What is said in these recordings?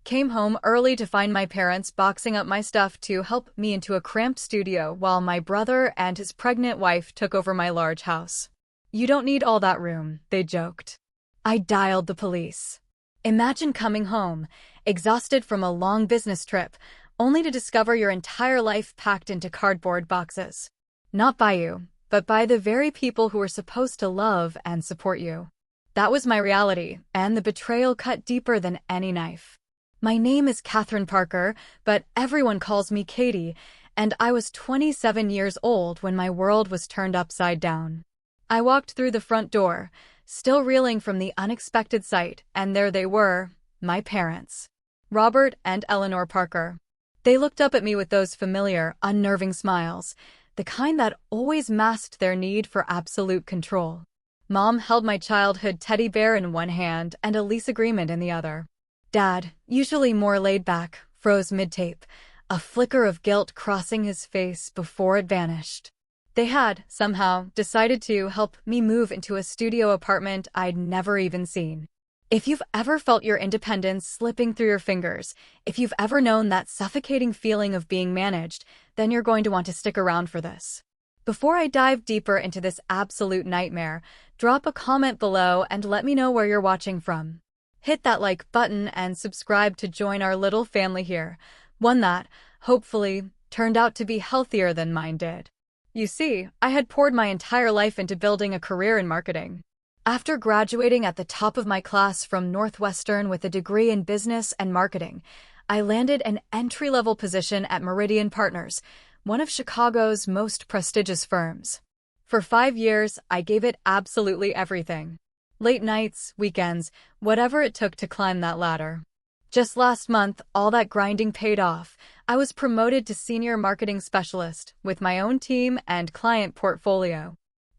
Came home early to find my parents boxing up my stuff to help me into a cramped studio while my brother and his pregnant wife took over my large house. "You don't need all that room," they joked. I dialed the police. Imagine coming home, exhausted from a long business trip, only to discover your entire life packed into cardboard boxes. Not by you, but by the very people who were supposed to love and support you. That was my reality, and the betrayal cut deeper than any knife. My name is Catherine Parker, but everyone calls me Katie, and I was 27 years old when my world was turned upside down. I walked through the front door, still reeling from the unexpected sight, and there they were, my parents, Robert and Eleanor Parker. They looked up at me with those familiar, unnerving smiles, the kind that always masked their need for absolute control. Mom held my childhood teddy bear in one hand and a lease agreement in the other. Dad, usually more laid back, froze mid-tape, a flicker of guilt crossing his face before it vanished. They had, somehow, decided to help me move into a studio apartment I'd never even seen. If you've ever felt your independence slipping through your fingers, if you've ever known that suffocating feeling of being managed, then you're going to want to stick around for this. Before I dive deeper into this absolute nightmare, drop a comment below and let me know where you're watching from. Hit that like button and subscribe to join our little family here, one that, hopefully, turned out to be healthier than mine did. You see, I had poured my entire life into building a career in marketing. After graduating at the top of my class from Northwestern with a degree in business and marketing, I landed an entry-level position at Meridian Partners, one of Chicago's most prestigious firms. For 5 years, I gave it absolutely everything. Late nights, weekends, whatever it took to climb that ladder. Just last month, all that grinding paid off. I was promoted to senior marketing specialist with my own team and client portfolio.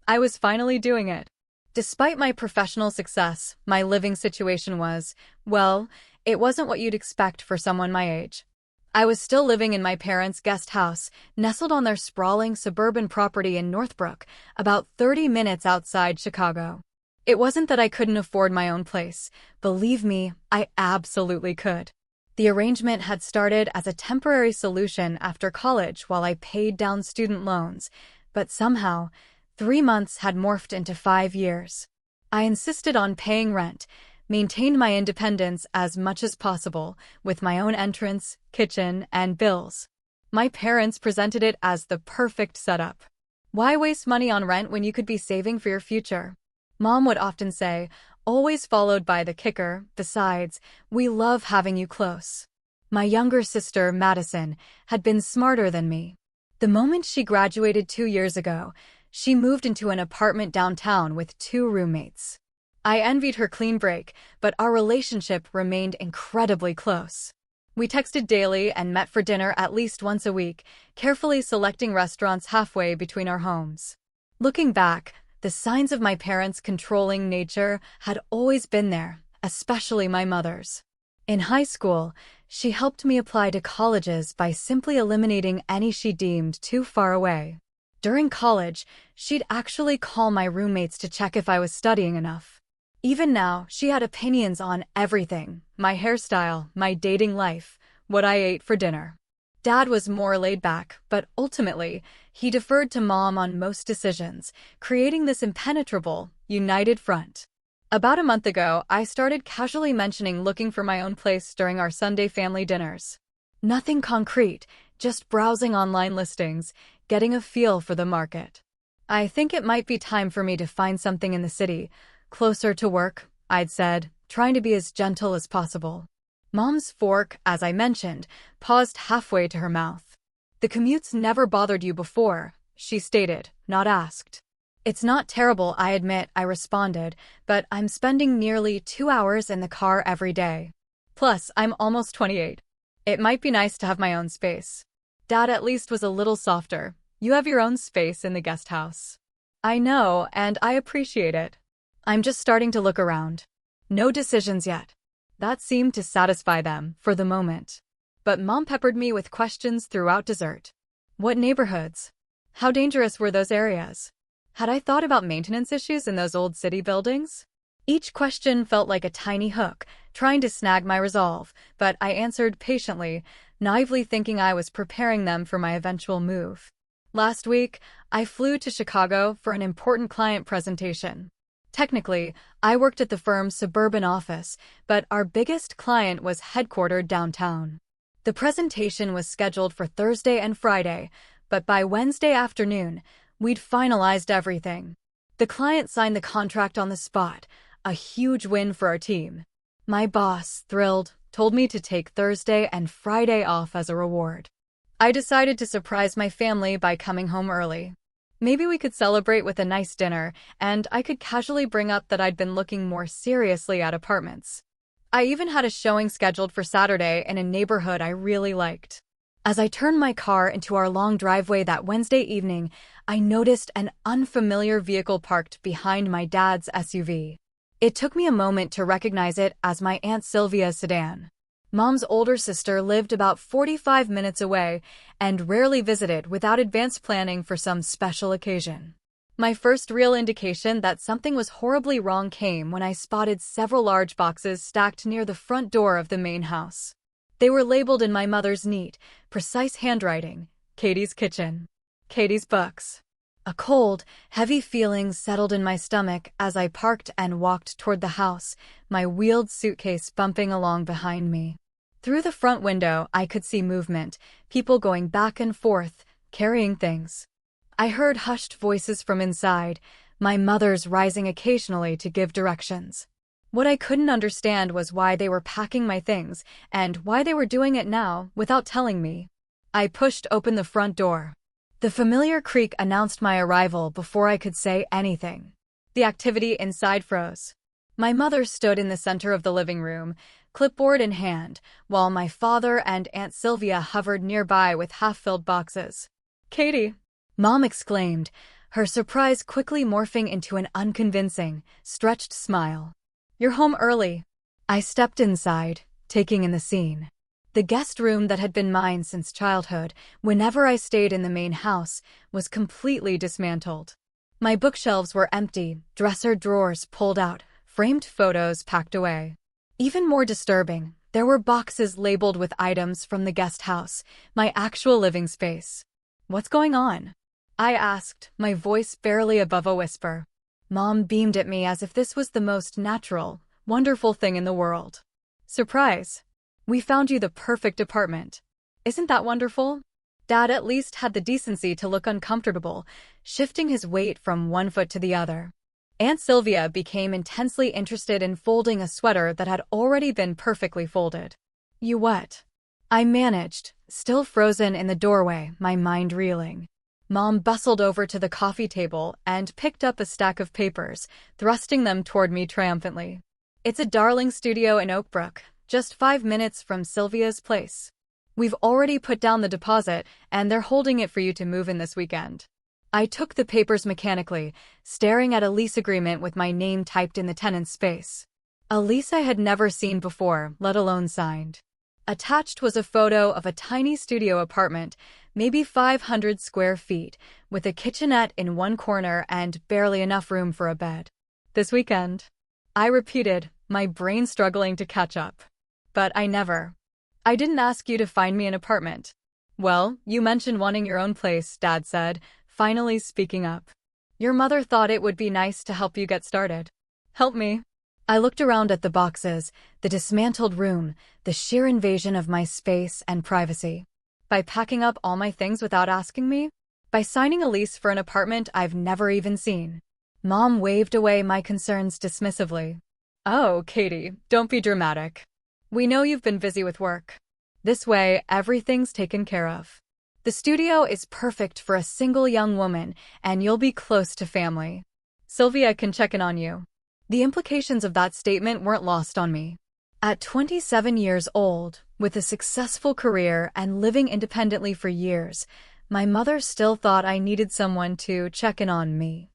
I was finally doing it. Despite my professional success, my living situation was, well, it wasn't what you'd expect for someone my age. I was still living in my parents' guest house, nestled on their sprawling suburban property in Northbrook, about 30 minutes outside Chicago. It wasn't that I couldn't afford my own place. Believe me, I absolutely could. The arrangement had started as a temporary solution after college while I paid down student loans, but somehow, 3 months had morphed into 5 years. I insisted on paying rent, maintained my independence as much as possible, with my own entrance, kitchen, and bills. My parents presented it as the perfect setup. Why waste money on rent when you could be saving for your future? Mom would often say, always followed by the kicker, besides, we love having you close. My younger sister, Madison, had been smarter than me. The moment she graduated 2 years ago, she moved into an apartment downtown with 2 roommates. I envied her clean break, but our relationship remained incredibly close. We texted daily and met for dinner at least once a week, carefully selecting restaurants halfway between our homes. Looking back, the signs of my parents' controlling nature had always been there, especially my mother's. In high school, she helped me apply to colleges by simply eliminating any she deemed too far away. During college, she'd actually call my roommates to check if I was studying enough. Even now, she had opinions on everything: my hairstyle, my dating life, what I ate for dinner. Dad was more laid back, but ultimately, he deferred to Mom on most decisions, creating this impenetrable, united front. About a month ago, I started casually mentioning looking for my own place during our Sunday family dinners. Nothing concrete, just browsing online listings, getting a feel for the market. I think it might be time for me to find something in the city, closer to work, I'd said, trying to be as gentle as possible. Mom's fork, as I mentioned, paused halfway to her mouth. The commute's never bothered you before, she stated, not asked. It's not terrible, I admit, I responded, but I'm spending nearly 2 hours in the car every day. Plus, I'm almost 28. It might be nice to have my own space. Dad at least was a little softer. You have your own space in the guest house. I know, and I appreciate it. I'm just starting to look around. No decisions yet. That seemed to satisfy them, for the moment. But Mom peppered me with questions throughout dessert. What neighborhoods? How dangerous were those areas? Had I thought about maintenance issues in those old city buildings? Each question felt like a tiny hook, trying to snag my resolve, but I answered patiently, naively thinking I was preparing them for my eventual move. Last week, I flew to Chicago for an important client presentation. Technically, I worked at the firm's suburban office, but our biggest client was headquartered downtown. The presentation was scheduled for Thursday and Friday, but by Wednesday afternoon, we'd finalized everything. The client signed the contract on the spot, a huge win for our team. My boss, thrilled, told me to take Thursday and Friday off as a reward. I decided to surprise my family by coming home early. Maybe we could celebrate with a nice dinner, and I could casually bring up that I'd been looking more seriously at apartments. I even had a showing scheduled for Saturday in a neighborhood I really liked. As I turned my car into our long driveway that Wednesday evening, I noticed an unfamiliar vehicle parked behind my dad's SUV. It took me a moment to recognize it as my Aunt Sylvia's sedan. Mom's older sister lived about 45 minutes away and rarely visited without advance planning for some special occasion. My first real indication that something was horribly wrong came when I spotted several large boxes stacked near the front door of the main house. They were labeled in my mother's neat, precise handwriting, Katie's kitchen, Katie's books. A cold, heavy feeling settled in my stomach as I parked and walked toward the house, my wheeled suitcase bumping along behind me. Through the front window, I could see movement, people going back and forth, carrying things. I heard hushed voices from inside, my mother's rising occasionally to give directions. What I couldn't understand was why they were packing my things and why they were doing it now without telling me. I pushed open the front door. The familiar creak announced my arrival before I could say anything. The activity inside froze. My mother stood in the center of the living room, clipboard in hand, while my father and Aunt Sylvia hovered nearby with half-filled boxes. "Katie!" Mom exclaimed, her surprise quickly morphing into an unconvincing, stretched smile. "You're home early." I stepped inside, taking in the scene. The guest room that had been mine since childhood, whenever I stayed in the main house, was completely dismantled. My bookshelves were empty, dresser drawers pulled out, framed photos packed away. Even more disturbing, there were boxes labeled with items from the guest house, my actual living space. "What's going on?" I asked, my voice barely above a whisper. Mom beamed at me as if this was the most natural, wonderful thing in the world. "Surprise! We found you the perfect apartment. Isn't that wonderful?" Dad at least had the decency to look uncomfortable, shifting his weight from one foot to the other. Aunt Sylvia became intensely interested in folding a sweater that had already been perfectly folded. "You what?" I managed, still frozen in the doorway, my mind reeling. Mom bustled over to the coffee table and picked up a stack of papers, thrusting them toward me triumphantly. "It's a darling studio in Oakbrook, just 5 minutes from Sylvia's place. We've already put down the deposit, and they're holding it for you to move in this weekend." I took the papers mechanically, staring at a lease agreement with my name typed in the tenant's space. A lease I had never seen before, let alone signed. Attached was a photo of a tiny studio apartment, maybe 500 square feet, with a kitchenette in one corner and barely enough room for a bed. "This weekend," I repeated, my brain struggling to catch up. "But I didn't ask you to find me an apartment." "Well, you mentioned wanting your own place," Dad said, finally speaking up. "Your mother thought it would be nice to help you get started." "Help me?" I looked around at the boxes, the dismantled room, the sheer invasion of my space and privacy. By packing up all my things without asking me? By signing a lease for an apartment I've never even seen? Mom waved away my concerns dismissively. "Oh, Katie, don't be dramatic. We know you've been busy with work. This way, everything's taken care of. The studio is perfect for a single young woman, and you'll be close to family. Sylvia can check in on you." The implications of that statement weren't lost on me. At 27 years old, with a successful career and living independently for years, my mother still thought I needed someone to check in on me.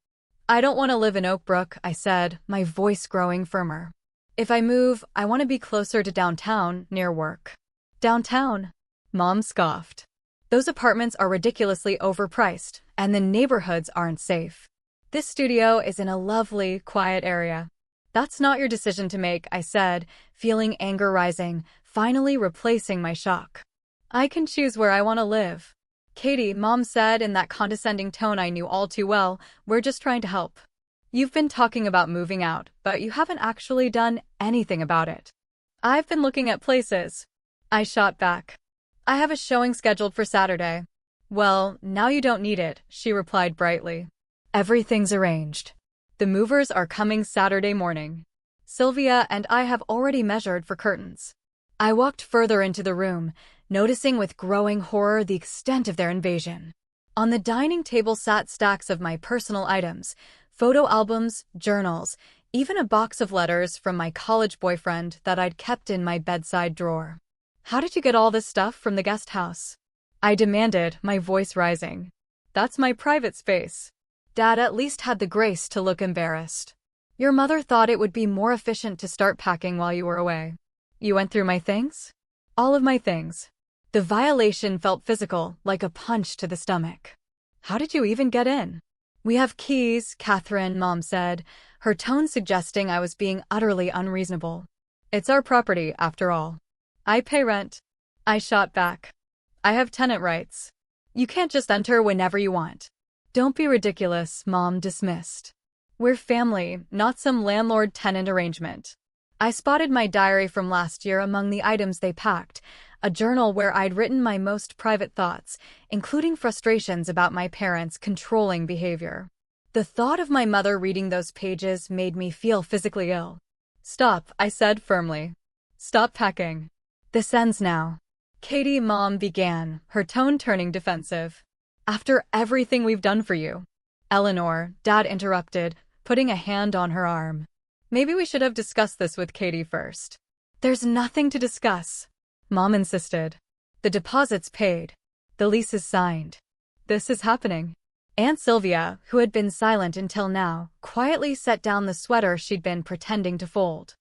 "I don't want to live in Oakbrook," I said, my voice growing firmer. "If I move, I want to be closer to downtown, near work." "Downtown?" Mom scoffed. "Those apartments are ridiculously overpriced, and the neighborhoods aren't safe. This studio is in a lovely, quiet area." That's not your decision to make, I said, feeling anger rising, finally replacing my shock. I can choose where I want to live. Katie, Mom said in that condescending tone I knew all too well, we're just trying to help. You've been talking about moving out, but you haven't actually done anything about it. I've been looking at places. I shot back. I have a showing scheduled for Saturday. Well, now you don't need it, she replied brightly. Everything's arranged. The movers are coming Saturday morning. Sylvia and I have already measured for curtains. I walked further into the room, noticing with growing horror the extent of their invasion. On the dining table sat stacks of my personal items, photo albums, journals, even a box of letters from my college boyfriend that I'd kept in my bedside drawer. How did you get all this stuff from the guest house? I demanded, my voice rising. That's my private space. Dad at least had the grace to look embarrassed. Your mother thought it would be more efficient to start packing while you were away. You went through my things? All of my things. The violation felt physical, like a punch to the stomach. How did you even get in? We have keys, Catherine, Mom said, her tone suggesting I was being utterly unreasonable. It's our property, after all. I pay rent. I shot back. I have tenant rights. You can't just enter whenever you want. Don't be ridiculous, Mom dismissed. We're family, not some landlord-tenant arrangement. I spotted my diary from last year among the items they packed, a journal where I'd written my most private thoughts, including frustrations about my parents' controlling behavior. The thought of my mother reading those pages made me feel physically ill. Stop, I said firmly. Stop packing. This ends now. Katie, Mom began, her tone turning defensive. After everything we've done for you. Eleanor, Dad interrupted, putting a hand on her arm. Maybe we should have discussed this with Katie first. There's nothing to discuss. Mom insisted. The deposit's paid. The lease is signed. This is happening. Aunt Sylvia, who had been silent until now, quietly set down the sweater she'd been pretending to fold.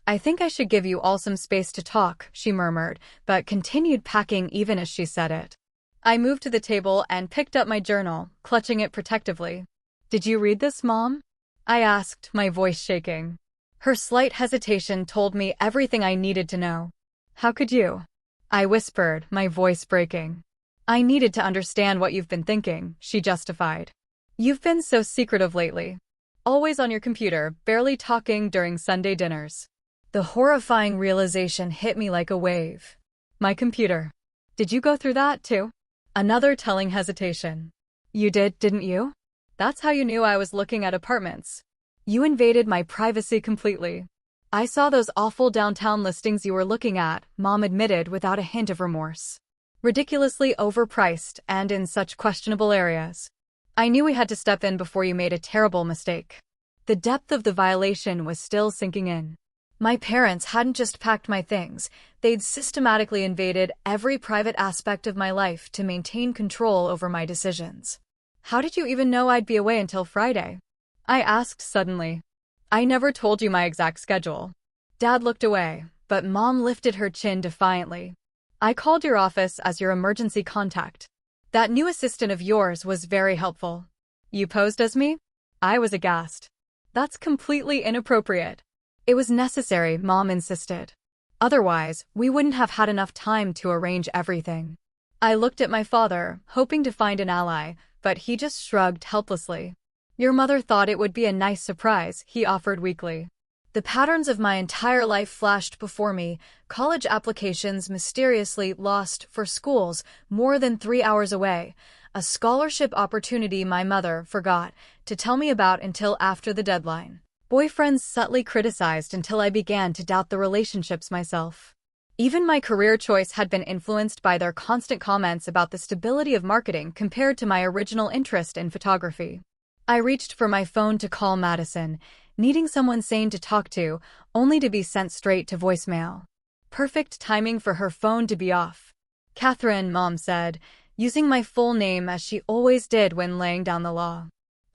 I think I should give you all some space to talk, she murmured, but continued packing even as she said it. I moved to the table and picked up my journal, clutching it protectively. Did you read this, Mom? I asked, my voice shaking. Her slight hesitation told me everything I needed to know. How could you? I whispered, my voice breaking. I needed to understand what you've been thinking, she justified. You've been so secretive lately. Always on your computer, barely talking during Sunday dinners. The horrifying realization hit me like a wave. My computer. Did you go through that, too? Another telling hesitation. You did, didn't you? That's how you knew I was looking at apartments. You invaded my privacy completely. I saw those awful downtown listings you were looking at, Mom admitted without a hint of remorse. Ridiculously overpriced and in such questionable areas. I knew we had to step in before you made a terrible mistake. The depth of the violation was still sinking in. My parents hadn't just packed my things, they'd systematically invaded every private aspect of my life to maintain control over my decisions. How did you even know I'd be away until Friday? I asked suddenly. I never told you my exact schedule. Dad looked away, but Mom lifted her chin defiantly. I called your office as your emergency contact. That new assistant of yours was very helpful. You posed as me? I was aghast. That's completely inappropriate. It was necessary, Mom insisted. Otherwise, we wouldn't have had enough time to arrange everything. I looked at my father, hoping to find an ally, but he just shrugged helplessly. Your mother thought it would be a nice surprise, he offered weakly. The patterns of my entire life flashed before me, college applications mysteriously lost for schools more than 3 hours away, a scholarship opportunity my mother forgot to tell me about until after the deadline. Boyfriends subtly criticized until I began to doubt the relationships myself. Even my career choice had been influenced by their constant comments about the stability of marketing compared to my original interest in photography. I reached for my phone to call Madison, needing someone sane to talk to, only to be sent straight to voicemail. Perfect timing for her phone to be off. Catherine, Mom said, using my full name as she always did when laying down the law.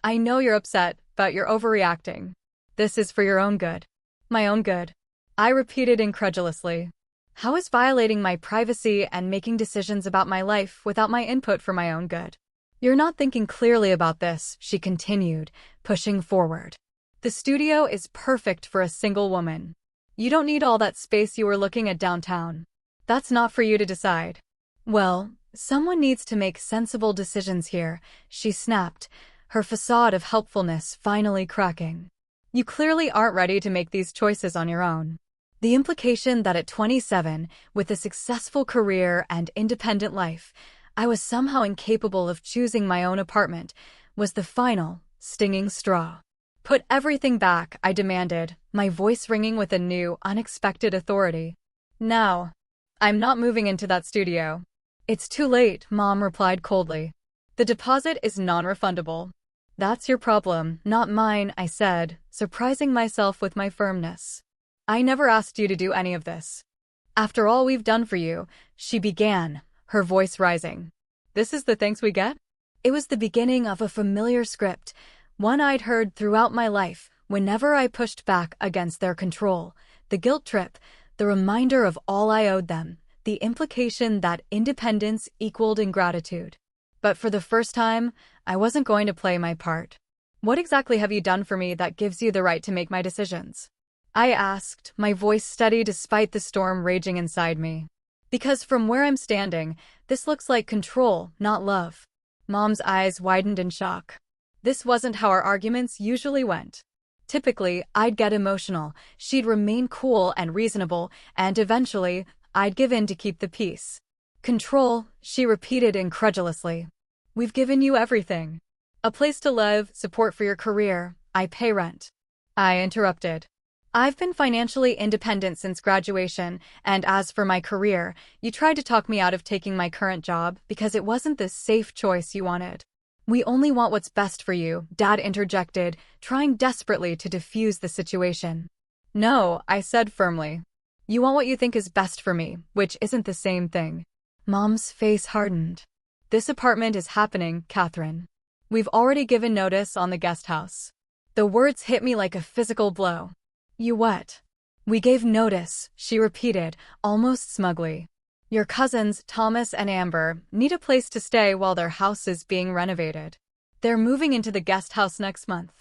I know you're upset, but you're overreacting. This is for your own good. My own good. I repeated incredulously. How is violating my privacy and making decisions about my life without my input for my own good? You're not thinking clearly about this, she continued, pushing forward. The studio is perfect for a single woman. You don't need all that space you were looking at downtown. That's not for you to decide. Well, someone needs to make sensible decisions here, she snapped, her facade of helpfulness finally cracking. You clearly aren't ready to make these choices on your own. The implication that at 27, with a successful career and independent life, I was somehow incapable of choosing my own apartment was the final, stinging straw. Put everything back, I demanded, my voice ringing with a new, unexpected authority. Now. I'm not moving into that studio. It's too late, Mom replied coldly. The deposit is non-refundable. That's your problem, not mine, I said, surprising myself with my firmness. I never asked you to do any of this. After all we've done for you, she began, her voice rising. This is the thanks we get? It was the beginning of a familiar script, one I'd heard throughout my life, whenever I pushed back against their control, the guilt trip, the reminder of all I owed them, the implication that independence equaled ingratitude. But for the first time, I wasn't going to play my part. What exactly have you done for me that gives you the right to make my decisions? I asked, my voice steady despite the storm raging inside me. Because from where I'm standing, this looks like control, not love. Mom's eyes widened in shock. This wasn't how our arguments usually went. Typically, I'd get emotional, she'd remain cool and reasonable, and eventually, I'd give in to keep the peace. Control, she repeated incredulously. We've given you everything. A place to live, support for your career, I pay rent. I interrupted. I've been financially independent since graduation, and as for my career, you tried to talk me out of taking my current job because it wasn't the safe choice you wanted. We only want what's best for you, Dad interjected, trying desperately to defuse the situation. No, I said firmly. You want what you think is best for me, which isn't the same thing. Mom's face hardened. This apartment is happening, Catherine. We've already given notice on the guest house. The words hit me like a physical blow. You what? We gave notice, she repeated, almost smugly. Your cousins, Thomas and Amber, need a place to stay while their house is being renovated. They're moving into the guest house next month.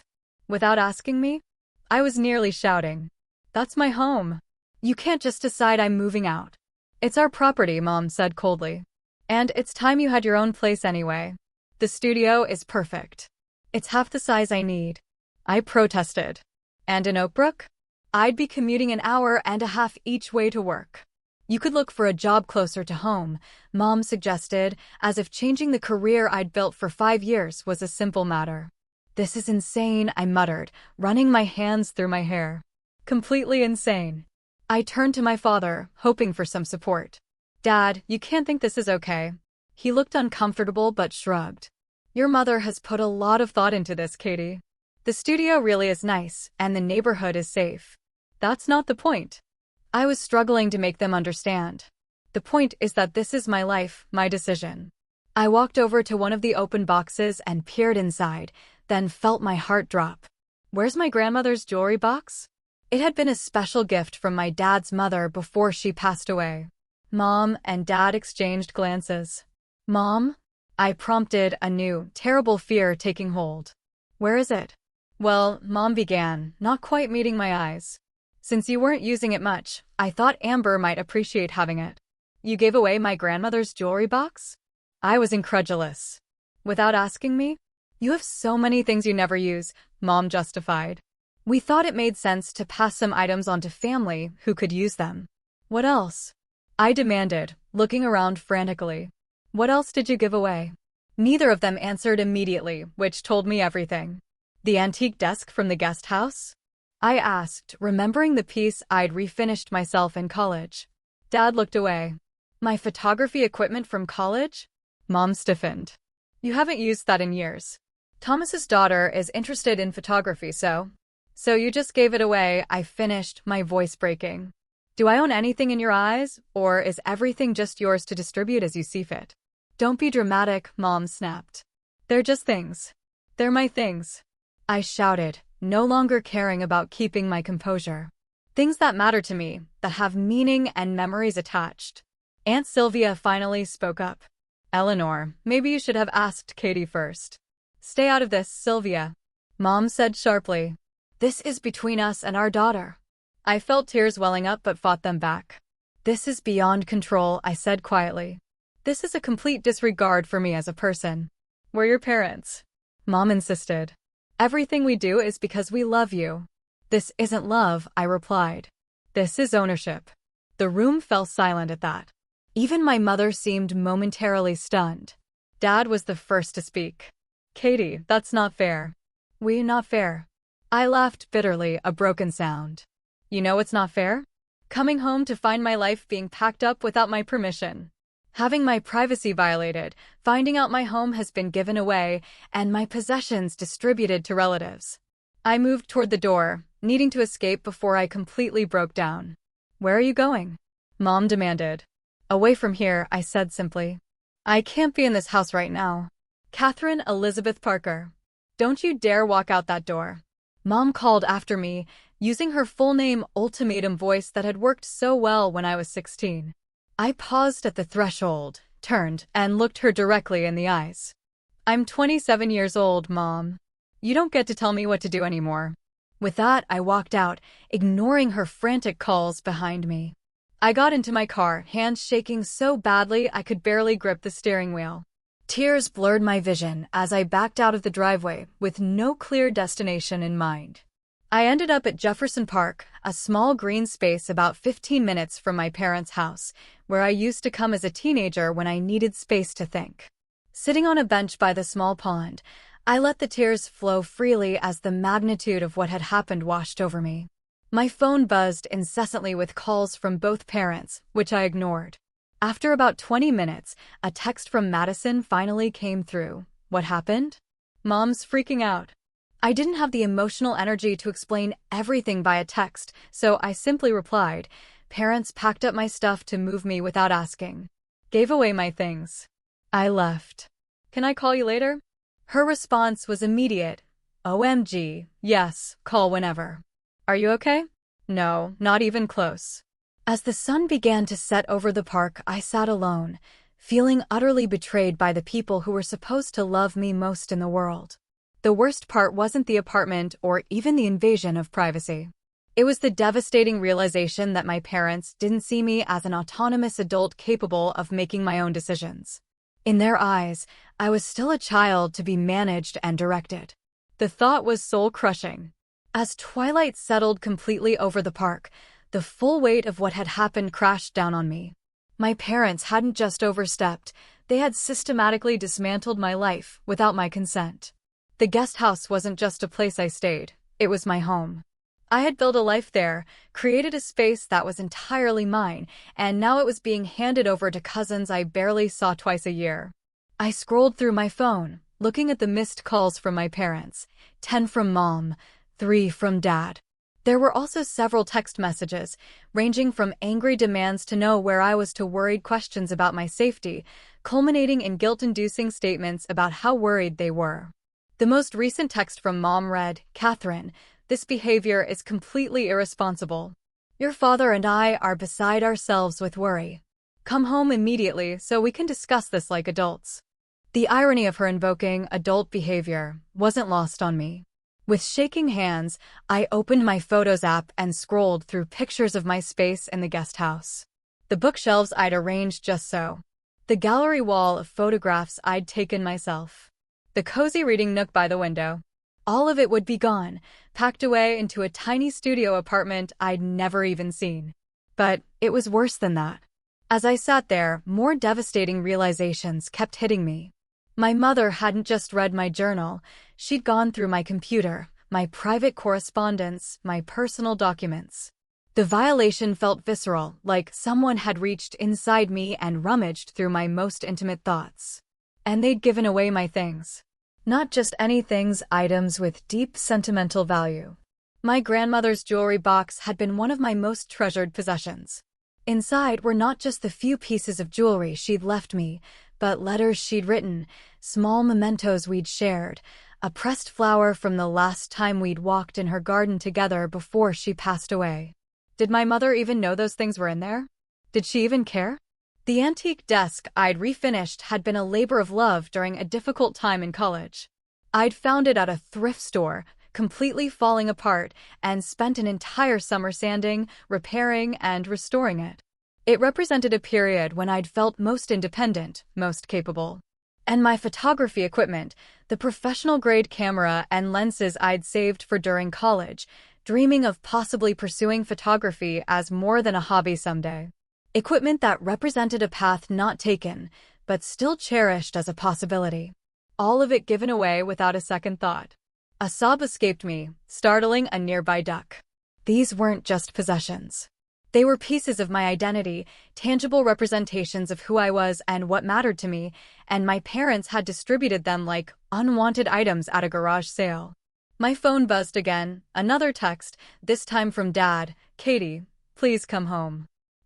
Without asking me? I was nearly shouting. That's my home. You can't just decide I'm moving out. It's our property, Mom said coldly. And it's time you had your own place anyway. The studio is perfect. It's half the size I need. I protested. And in Oakbrook? I'd be commuting an hour and a half each way to work. You could look for a job closer to home, Mom suggested, as if changing the career I'd built for 5 years was a simple matter. This is insane, I muttered, running my hands through my hair. Completely insane. I turned to my father, hoping for some support. Dad, you can't think this is okay. He looked uncomfortable but shrugged. Your mother has put a lot of thought into this, Katie. The studio really is nice, and the neighborhood is safe. That's not the point. I was struggling to make them understand. The point is that this is my life, my decision. I walked over to one of the open boxes and peered inside, then felt my heart drop. Where's my grandmother's jewelry box? It had been a special gift from my dad's mother before she passed away. Mom and Dad exchanged glances. Mom? I prompted, a new, terrible fear taking hold. Where is it? Well, Mom began, not quite meeting my eyes. Since you weren't using it much, I thought Amber might appreciate having it. You gave away my grandmother's jewelry box? I was incredulous. Without asking me? You have so many things you never use, Mom justified. We thought it made sense to pass some items on to family who could use them. What else? I demanded, looking around frantically. What else did you give away? Neither of them answered immediately, which told me everything. The antique desk from the guest house? I asked, remembering the piece I'd refinished myself in college. Dad looked away. My photography equipment from college? Mom stiffened. You haven't used that in years. Thomas's daughter is interested in photography, so you just gave it away, I finished, my voice breaking. Do I own anything in your eyes, or is everything just yours to distribute as you see fit? Don't be dramatic, Mom snapped. They're just things. They're my things. I shouted, no longer caring about keeping my composure. Things that matter to me, that have meaning and memories attached. Aunt Sylvia finally spoke up. Eleanor, maybe you should have asked Katie first. Stay out of this, Sylvia. Mom said sharply. This is between us and our daughter. I felt tears welling up but fought them back. This is beyond control, I said quietly. This is a complete disregard for me as a person. We're your parents. Mom insisted. Everything we do is because we love you. This isn't love, I replied. This is ownership. The room fell silent at that. Even my mother seemed momentarily stunned. Dad was the first to speak. Katie, that's not fair. Not fair. I laughed bitterly, a broken sound. You know what's not fair? Coming home to find my life being packed up without my permission. Having my privacy violated, finding out my home has been given away, and my possessions distributed to relatives. I moved toward the door, needing to escape before I completely broke down. Where are you going? Mom demanded. Away from here, I said simply. I can't be in this house right now. Catherine Elizabeth Parker. Don't you dare walk out that door. Mom called after me, using her full name ultimatum voice that had worked so well when I was 16. I paused at the threshold, turned, and looked her directly in the eyes. I'm 27 years old, Mom. You don't get to tell me what to do anymore. With that, I walked out, ignoring her frantic calls behind me. I got into my car, hands shaking so badly I could barely grip the steering wheel. Tears blurred my vision as I backed out of the driveway with no clear destination in mind. I ended up at Jefferson Park, a small green space about 15 minutes from my parents' house, where I used to come as a teenager when I needed space to think. Sitting on a bench by the small pond, I let the tears flow freely as the magnitude of what had happened washed over me. My phone buzzed incessantly with calls from both parents, which I ignored. After about 20 minutes, a text from Madison finally came through. What happened? Mom's freaking out. I didn't have the emotional energy to explain everything by a text, so I simply replied, Parents packed up my stuff to move me without asking. Gave away my things. I left. Can I call you later? Her response was immediate. OMG, yes, call whenever. Are you okay? No, not even close. As the sun began to set over the park, I sat alone, feeling utterly betrayed by the people who were supposed to love me most in the world. The worst part wasn't the apartment or even the invasion of privacy. It was the devastating realization that my parents didn't see me as an autonomous adult capable of making my own decisions. In their eyes, I was still a child to be managed and directed. The thought was soul-crushing. As twilight settled completely over the park, the full weight of what had happened crashed down on me. My parents hadn't just overstepped, they had systematically dismantled my life without my consent. The guest house wasn't just a place I stayed, it was my home. I had built a life there, created a space that was entirely mine, and now it was being handed over to cousins I barely saw twice a year. I scrolled through my phone, looking at the missed calls from my parents, 10 from Mom, 3 from Dad. There were also several text messages, ranging from angry demands to know where I was to worried questions about my safety, culminating in guilt-inducing statements about how worried they were. The most recent text from Mom read, Catherine, this behavior is completely irresponsible. Your father and I are beside ourselves with worry. Come home immediately so we can discuss this like adults. The irony of her invoking adult behavior wasn't lost on me. With shaking hands, I opened my Photos app and scrolled through pictures of my space in the guest house. The bookshelves I'd arranged just so. The gallery wall of photographs I'd taken myself. The cozy reading nook by the window. All of it would be gone, packed away into a tiny studio apartment I'd never even seen. But it was worse than that. As I sat there, more devastating realizations kept hitting me. My mother hadn't just read my journal, she'd gone through my computer, my private correspondence, my personal documents. The violation felt visceral, like someone had reached inside me and rummaged through my most intimate thoughts. And they'd given away my things. Not just any things, items with deep sentimental value. My grandmother's jewelry box had been one of my most treasured possessions. Inside were not just the few pieces of jewelry she'd left me, but letters she'd written, small mementos we'd shared, a pressed flower from the last time we'd walked in her garden together before she passed away. Did my mother even know those things were in there? Did she even care? The antique desk I'd refinished had been a labor of love during a difficult time in college. I'd found it at a thrift store, completely falling apart, and spent an entire summer sanding, repairing, and restoring it. It represented a period when I'd felt most independent, most capable. And my photography equipment, the professional-grade camera and lenses I'd saved for during college, dreaming of possibly pursuing photography as more than a hobby someday. Equipment that represented a path not taken, but still cherished as a possibility. All of it given away without a second thought. A sob escaped me, startling a nearby duck. These weren't just possessions. They were pieces of my identity, tangible representations of who I was and what mattered to me, and my parents had distributed them like unwanted items at a garage sale. My phone buzzed again, another text, this time from Dad. "Katie, please come home.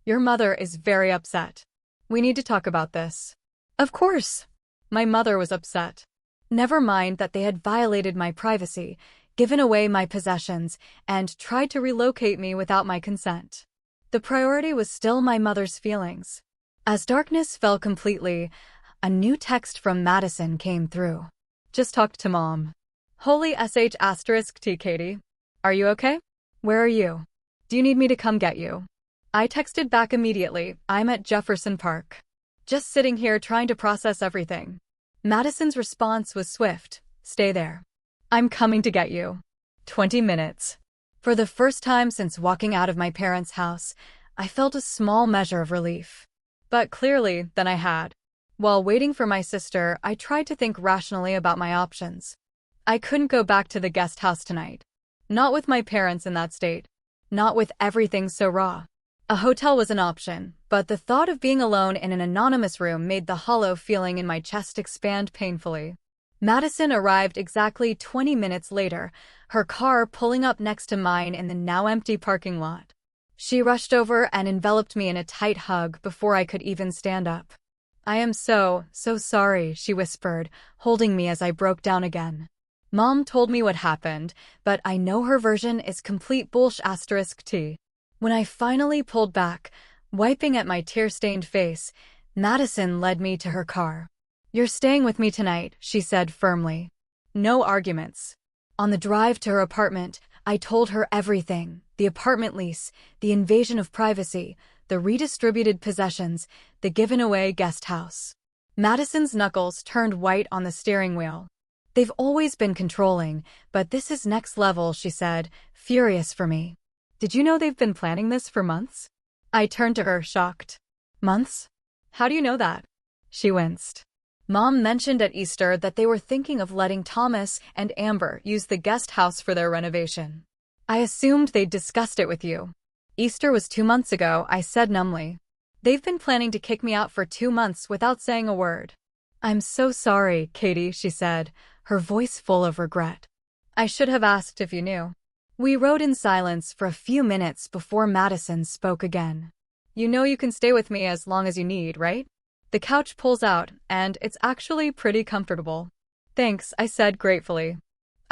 Your mother is very upset. We need to talk about this." Of course. My mother was upset. Never mind that they had violated my privacy, given away my possessions, and tried to relocate me without my consent. The priority was still my mother's feelings. As darkness fell completely, a new text from Madison came through. "Just talked to Mom. Holy sh*T, Katie. Are you okay? Where are you? Do you need me to come get you?" I texted back immediately, "I'm at Jefferson Park. Just sitting here trying to process everything." Madison's response was swift, "Stay there. I'm coming to get you." 20 minutes. For the first time since walking out of my parents' house, I felt a small measure of relief. But clearly, than I had. While waiting for my sister, I tried to think rationally about my options. I couldn't go back to the guest house tonight. Not with my parents in that state. Not with everything so raw. A hotel was an option, but the thought of being alone in an anonymous room made the hollow feeling in my chest expand painfully. Madison arrived exactly 20 minutes later, her car pulling up next to mine in the now-empty parking lot. She rushed over and enveloped me in a tight hug before I could even stand up. "I am so sorry," she whispered, holding me as I broke down again. "Mom told me what happened, but I know her version is complete bullsh*T. When I finally pulled back, wiping at my tear-stained face, Madison led me to her car. "You're staying with me tonight," she said firmly. No arguments. On the drive to her apartment, I told her everything: the apartment lease, the invasion of privacy, the redistributed possessions, the given-away guest house. Madison's knuckles turned white on the steering wheel. "They've always been controlling, but this is next level," she said, furious for me. "Did you know they've been planning this for months?" I turned to her, shocked. "Months? How do you know that?" She winced. "Mom mentioned at Easter that they were thinking of letting Thomas and Amber use the guest house for their renovation. I assumed they'd discussed it with you." "Easter was 2 months ago," I said numbly. "They've been planning to kick me out for 2 months without saying a word." "I'm so sorry, Katie," she said, her voice full of regret. "I should have asked if you knew." We rode in silence for a few minutes before Madison spoke again. "You know you can stay with me as long as you need, right? The couch pulls out, and it's actually pretty comfortable." "Thanks," I said gratefully.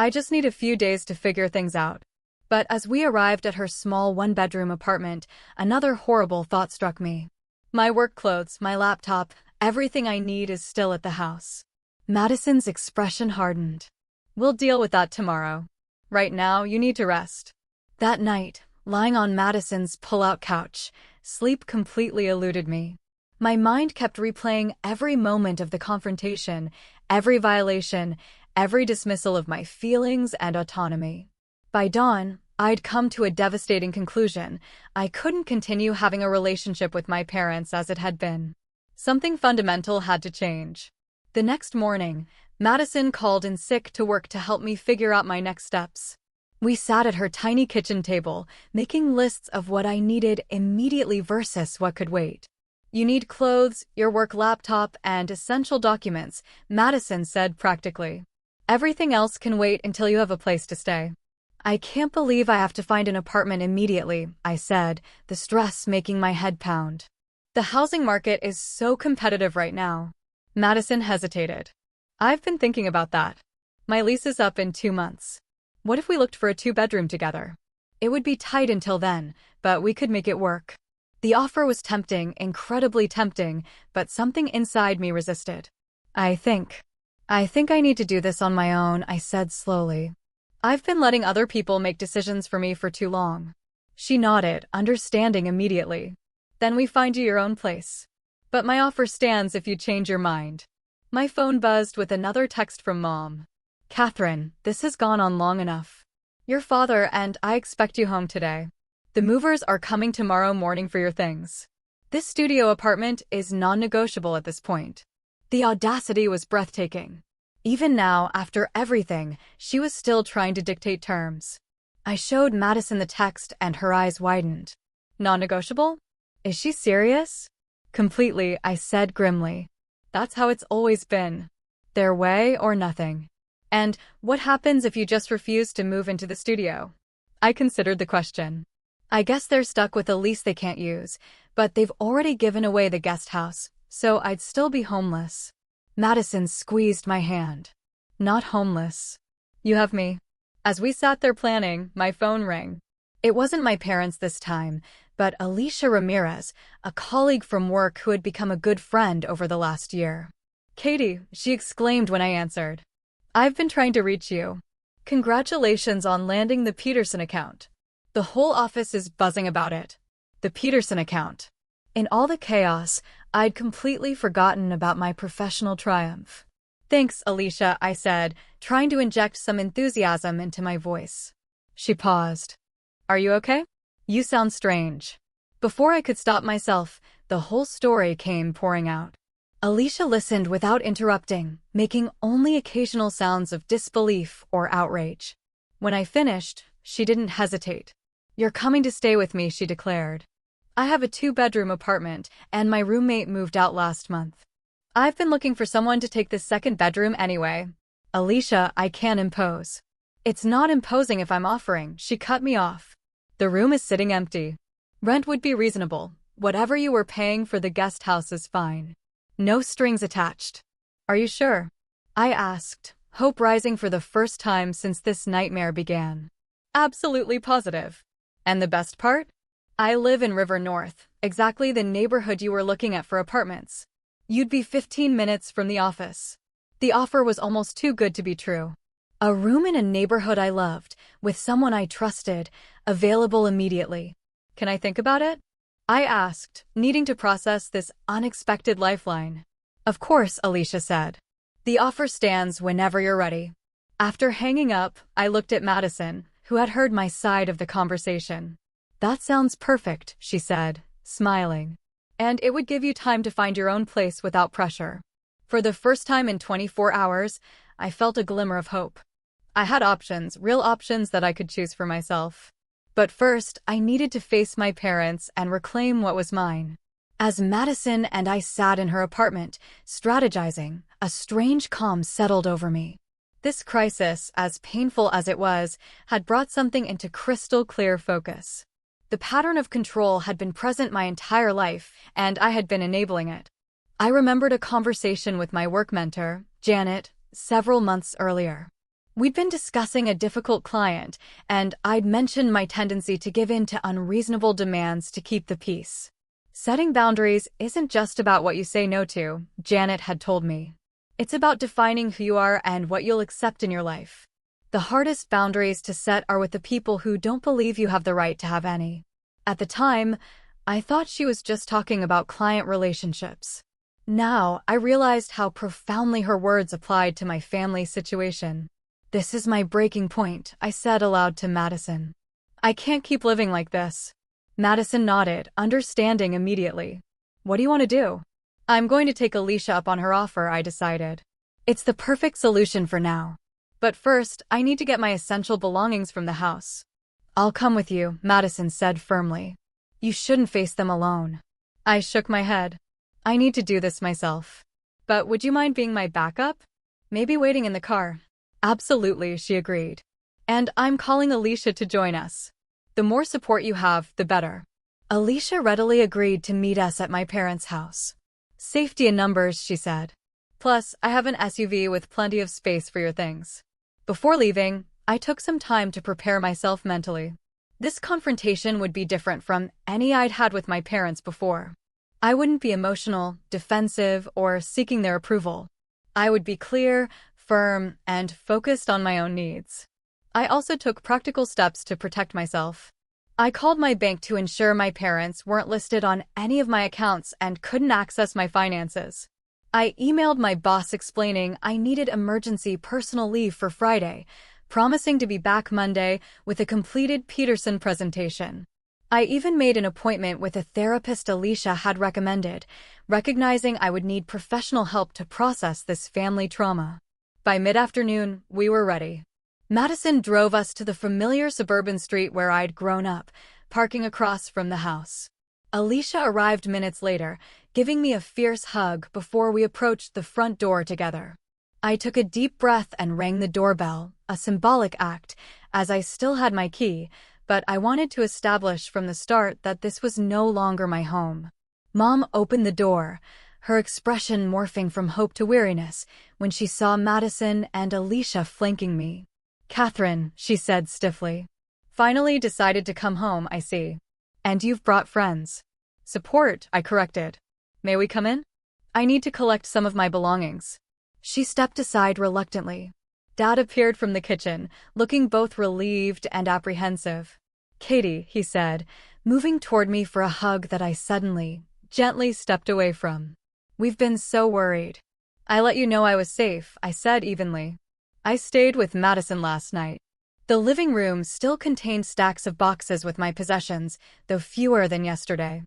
"I just need a few days to figure things out." But as we arrived at her small one-bedroom apartment, another horrible thought struck me. My work clothes, my laptop, everything I need is still at the house. Madison's expression hardened. "We'll deal with that tomorrow. Right now, you need to rest." That night, lying on Madison's pull-out couch, sleep completely eluded me. My mind kept replaying every moment of the confrontation, every violation, every dismissal of my feelings and autonomy. By dawn, I'd come to a devastating conclusion. I couldn't continue having a relationship with my parents as it had been. Something fundamental had to change. The next morning, Madison called in sick to work to help me figure out my next steps. We sat at her tiny kitchen table, making lists of what I needed immediately versus what could wait. "You need clothes, your work laptop, and essential documents," Madison said practically. "Everything else can wait until you have a place to stay." "I can't believe I have to find an apartment immediately," I said, the stress making my head pound. "The housing market is so competitive right now." Madison hesitated. "I've been thinking about that. My lease is up in 2 months. What if we looked for a 2-bedroom together? It would be tight until then, but we could make it work." The offer was tempting, incredibly tempting, but something inside me resisted. I think I need to do this on my own," I said slowly. I've been letting other people make decisions for me for too long. She nodded, understanding immediately. Then we find you your own place. But my offer stands if you change your mind. My phone buzzed with another text from Mom. Catherine, this has gone on long enough. Your father and I expect you home today. The movers are coming tomorrow morning for your things. This studio apartment is non-negotiable at this point. The audacity was breathtaking. Even now, after everything, she was still trying to dictate terms. I showed Madison the text and her eyes widened. Non-negotiable? Is she serious? Completely, I said grimly. That's how it's always been. Their way or nothing. And what happens if you just refuse to move into the studio? I considered the question. I guess they're stuck with a lease they can't use, but they've already given away the guest house, so I'd still be homeless. Madison squeezed my hand. Not homeless. You have me. As we sat there planning, my phone rang. It wasn't my parents this time, but Alicia Ramirez, a colleague from work who had become a good friend over the last year. Katie, she exclaimed when I answered. I've been trying to reach you. Congratulations on landing the Peterson account. The whole office is buzzing about it. The Peterson account. In all the chaos, I'd completely forgotten about my professional triumph. Thanks, Alicia, I said, trying to inject some enthusiasm into my voice. She paused. Are you okay? You sound strange. Before I could stop myself, the whole story came pouring out. Alicia listened without interrupting, making only occasional sounds of disbelief or outrage. When I finished, she didn't hesitate. You're coming to stay with me, she declared. I have a 2-bedroom apartment, and my roommate moved out last month. I've been looking for someone to take this second bedroom anyway. Alicia, I can't impose. It's not imposing if I'm offering, she cut me off. The room is sitting empty. Rent would be reasonable. Whatever you were paying for the guest house is fine. No strings attached. Are you sure? I asked, hope rising for the first time since this nightmare began. Absolutely positive. And the best part? I live in River North, exactly the neighborhood you were looking at for apartments. You'd be 15 minutes from the office. The offer was almost too good to be true. A room in a neighborhood I loved, with someone I trusted, available immediately. Can I think about it? I asked, needing to process this unexpected lifeline. Of course, Alicia said. The offer stands whenever you're ready. After hanging up, I looked at Madison, who had heard my side of the conversation. That sounds perfect, she said, smiling. And it would give you time to find your own place without pressure. For the first time in 24 hours, I felt a glimmer of hope. I had options, real options that I could choose for myself. But first, I needed to face my parents and reclaim what was mine. As Madison and I sat in her apartment, strategizing, a strange calm settled over me. This crisis, as painful as it was, had brought something into crystal clear focus. The pattern of control had been present my entire life, and I had been enabling it. I remembered a conversation with my work mentor, Janet, several months earlier. We'd been discussing a difficult client, and I'd mentioned my tendency to give in to unreasonable demands to keep the peace. Setting boundaries isn't just about what you say no to, Janet had told me. It's about defining who you are and what you'll accept in your life. The hardest boundaries to set are with the people who don't believe you have the right to have any. At the time, I thought she was just talking about client relationships. Now, I realized how profoundly her words applied to my family situation. This is my breaking point, I said aloud to Madison. I can't keep living like this. Madison nodded, understanding immediately. What do you want to do? I'm going to take Alicia up on her offer, I decided. It's the perfect solution for now. But first, I need to get my essential belongings from the house. I'll come with you, Madison said firmly. You shouldn't face them alone. I shook my head. I need to do this myself. But would you mind being my backup? Maybe waiting in the car. Absolutely, she agreed. And I'm calling Alicia to join us. The more support you have, the better. Alicia readily agreed to meet us at my parents' house. Safety in numbers, she said. Plus, I have an SUV with plenty of space for your things. Before leaving, I took some time to prepare myself mentally. This confrontation would be different from any I'd had with my parents before. I wouldn't be emotional, defensive, or seeking their approval. I would be clear, firm, and focused on my own needs. I also took practical steps to protect myself. I called my bank to ensure my parents weren't listed on any of my accounts and couldn't access my finances. I emailed my boss explaining I needed emergency personal leave for Friday, promising to be back Monday with a completed Peterson presentation. I even made an appointment with a therapist Alicia had recommended, recognizing I would need professional help to process this family trauma. By mid-afternoon, we were ready. Madison drove us to the familiar suburban street where I'd grown up, parking across from the house. Alicia arrived minutes later, giving me a fierce hug before we approached the front door together. I took a deep breath and rang the doorbell, a symbolic act, as I still had my key, but I wanted to establish from the start that this was no longer my home. Mom opened the door, her expression morphing from hope to weariness when she saw Madison and Alicia flanking me. "Catherine," she said stiffly. "Finally decided to come home, I see. And you've brought friends." "Support," I corrected. "May we come in? I need to collect some of my belongings." She stepped aside reluctantly. Dad appeared from the kitchen, looking both relieved and apprehensive. "Katie," he said, moving toward me for a hug that I suddenly, gently stepped away from. "We've been so worried." "I let you know I was safe," I said evenly. "I stayed with Madison last night." The living room still contained stacks of boxes with my possessions, though fewer than yesterday.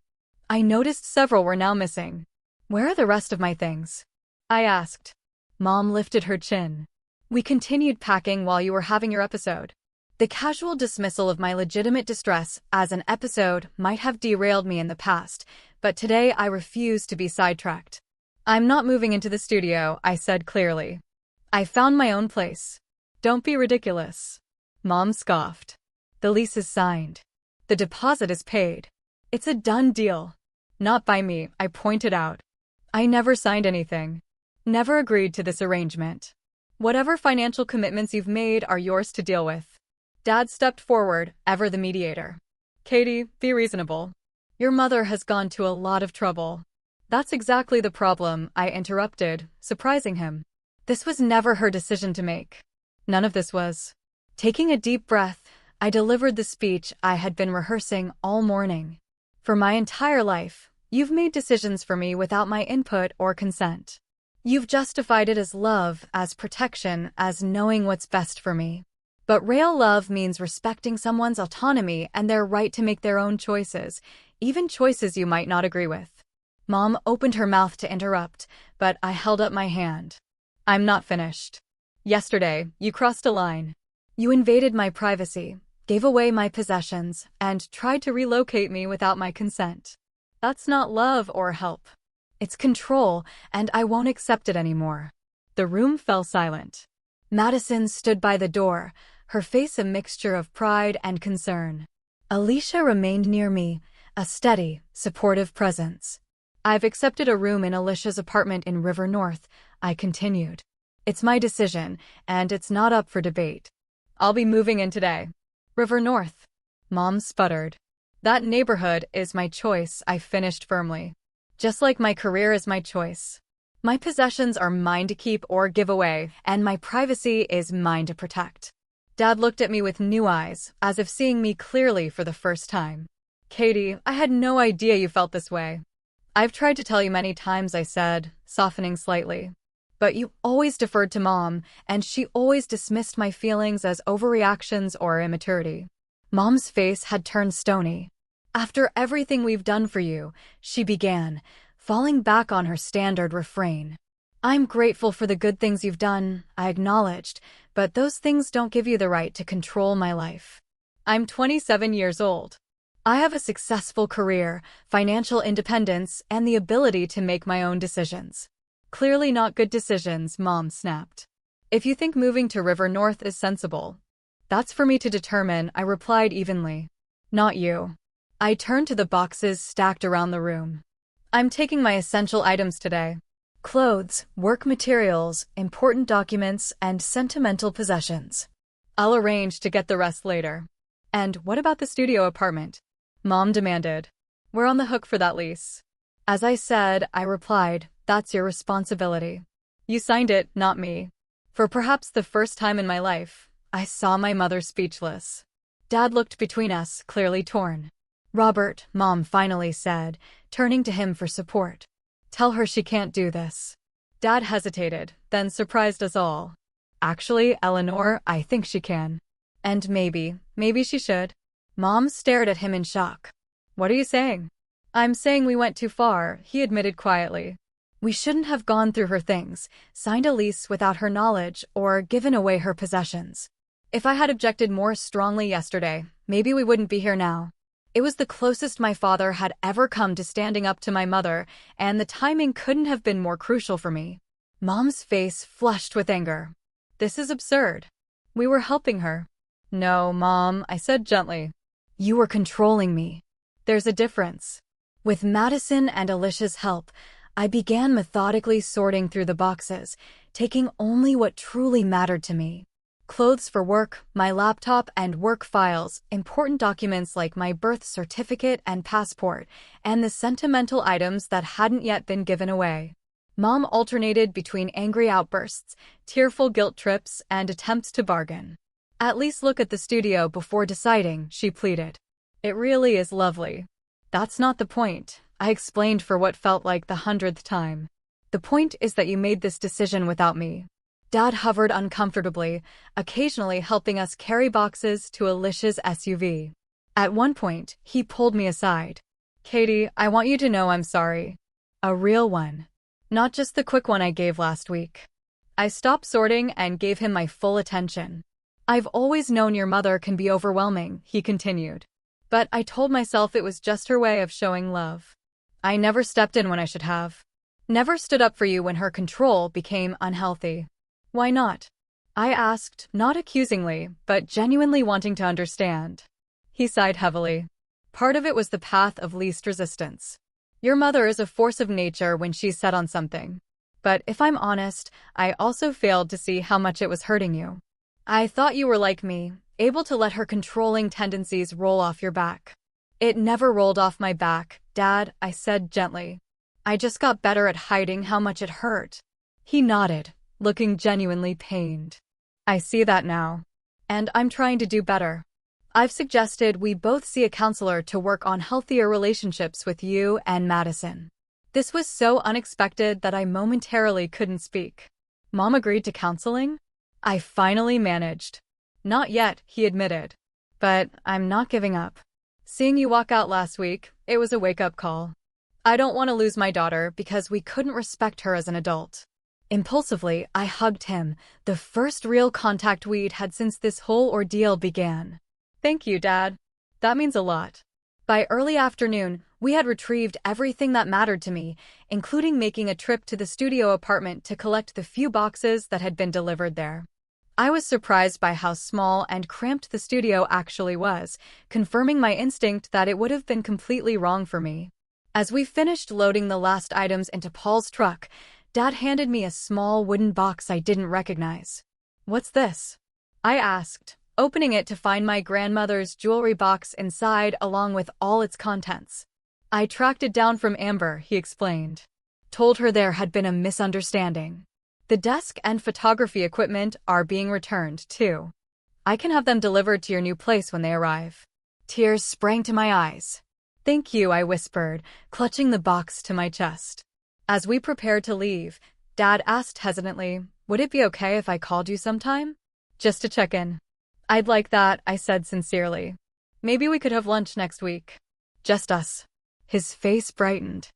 I noticed several were now missing. "Where are the rest of my things?" I asked. Mom lifted her chin. "We continued packing while you were having your episode." The casual dismissal of my legitimate distress as an episode might have derailed me in the past, but today I refuse to be sidetracked. "I'm not moving into the studio," I said clearly. "I found my own place." "Don't be ridiculous." Mom scoffed. "The lease is signed. The deposit is paid. It's a done deal." "Not by me," I pointed out. "I never signed anything. Never agreed to this arrangement. Whatever financial commitments you've made are yours to deal with." Dad stepped forward, ever the mediator. "Katie, be reasonable. Your mother has gone to a lot of trouble." "That's exactly the problem," I interrupted, surprising him. "This was never her decision to make." "None of this was." Taking a deep breath, I delivered the speech I had been rehearsing all morning. "For my entire life, you've made decisions for me without my input or consent. You've justified it as love, as protection, as knowing what's best for me. But real love means respecting someone's autonomy and their right to make their own choices, even choices you might not agree with." Mom opened her mouth to interrupt, but I held up my hand. "I'm not finished. Yesterday, you crossed a line. You invaded my privacy, gave away my possessions, and tried to relocate me without my consent. That's not love or help. It's control, and I won't accept it anymore." The room fell silent. Madison stood by the door, her face a mixture of pride and concern. Alicia remained near me, a steady, supportive presence. "I've accepted a room in Alicia's apartment in River North," I continued. "It's my decision, and it's not up for debate. I'll be moving in today." "River North?" Mom sputtered. "That neighborhood is my choice," I finished firmly. "Just like my career is my choice. My possessions are mine to keep or give away, and my privacy is mine to protect." Dad looked at me with new eyes, as if seeing me clearly for the first time. "Katie, I had no idea you felt this way." "I've tried to tell you many times," I said, softening slightly. "But you always deferred to Mom, and she always dismissed my feelings as overreactions or immaturity." Mom's face had turned stony. "After everything we've done for you," she began, falling back on her standard refrain. "I'm grateful for the good things you've done," I acknowledged, "but those things don't give you the right to control my life. I'm 27 years old. I have a successful career, financial independence, and the ability to make my own decisions." "Clearly not good decisions," Mom snapped. "If you think moving to River North is sensible, that's for me to determine," I replied evenly. "Not you." I turned to the boxes stacked around the room. "I'm taking my essential items today. Clothes, work materials, important documents, and sentimental possessions. I'll arrange to get the rest later." "And what about the studio apartment?" Mom demanded. "We're on the hook for that lease." "As I said," I replied, "that's your responsibility. You signed it, not me." For perhaps the first time in my life, I saw my mother speechless. Dad looked between us, clearly torn. "Robert," Mom finally said, turning to him for support. "Tell her she can't do this." Dad hesitated, then surprised us all. "Actually, Eleanor, I think she can. And maybe she should." Mom stared at him in shock. "What are you saying?" "I'm saying we went too far," he admitted quietly. "We shouldn't have gone through her things, signed a lease without her knowledge, or given away her possessions. If I had objected more strongly yesterday, maybe we wouldn't be here now." It was the closest my father had ever come to standing up to my mother, and the timing couldn't have been more crucial for me. Mom's face flushed with anger. "This is absurd. We were helping her." "No, Mom," I said gently. "You were controlling me. There's a difference." With Madison and Alicia's help, I began methodically sorting through the boxes, taking only what truly mattered to me. Clothes for work, my laptop and work files, important documents like my birth certificate and passport, and the sentimental items that hadn't yet been given away. Mom alternated between angry outbursts, tearful guilt trips, and attempts to bargain. "At least look at the studio before deciding," she pleaded. "It really is lovely." "That's not the point," I explained for what felt like the 100th time. "The point is that you made this decision without me." Dad hovered uncomfortably, occasionally helping us carry boxes to Alicia's SUV. At one point, he pulled me aside. "Katie, I want you to know I'm sorry. A real one. Not just the quick one I gave last week." I stopped sorting and gave him my full attention. "I've always known your mother can be overwhelming," he continued. "But I told myself it was just her way of showing love. I never stepped in when I should have. Never stood up for you when her control became unhealthy." "Why not?" I asked, not accusingly, but genuinely wanting to understand. He sighed heavily. "Part of it was the path of least resistance. Your mother is a force of nature when she's set on something. But if I'm honest, I also failed to see how much it was hurting you. I thought you were like me, able to let her controlling tendencies roll off your back." "It never rolled off my back, Dad," I said gently. "I just got better at hiding how much it hurt." He nodded, looking genuinely pained. "I see that now. And I'm trying to do better. I've suggested we both see a counselor to work on healthier relationships with you and Madison." This was so unexpected that I momentarily couldn't speak. "Mom agreed to counseling?" I finally managed. "Not yet," he admitted. "But I'm not giving up. Seeing you walk out last week, it was a wake-up call. I don't want to lose my daughter because we couldn't respect her as an adult." Impulsively, I hugged him, the first real contact we'd had since this whole ordeal began. "Thank you, Dad. That means a lot." By early afternoon, we had retrieved everything that mattered to me, including making a trip to the studio apartment to collect the few boxes that had been delivered there. I was surprised by how small and cramped the studio actually was, confirming my instinct that it would have been completely wrong for me. As we finished loading the last items into Paul's truck, Dad handed me a small wooden box I didn't recognize. "What's this?" I asked, opening it to find my grandmother's jewelry box inside along with all its contents. "I tracked it down from Amber," he explained. "Told her there had been a misunderstanding. The desk and photography equipment are being returned, too. I can have them delivered to your new place when they arrive." Tears sprang to my eyes. "Thank you," I whispered, clutching the box to my chest. As we prepared to leave, Dad asked hesitantly, "Would it be okay if I called you sometime? Just to check in?" "I'd like that," I said sincerely. "Maybe we could have lunch next week. Just us." His face brightened.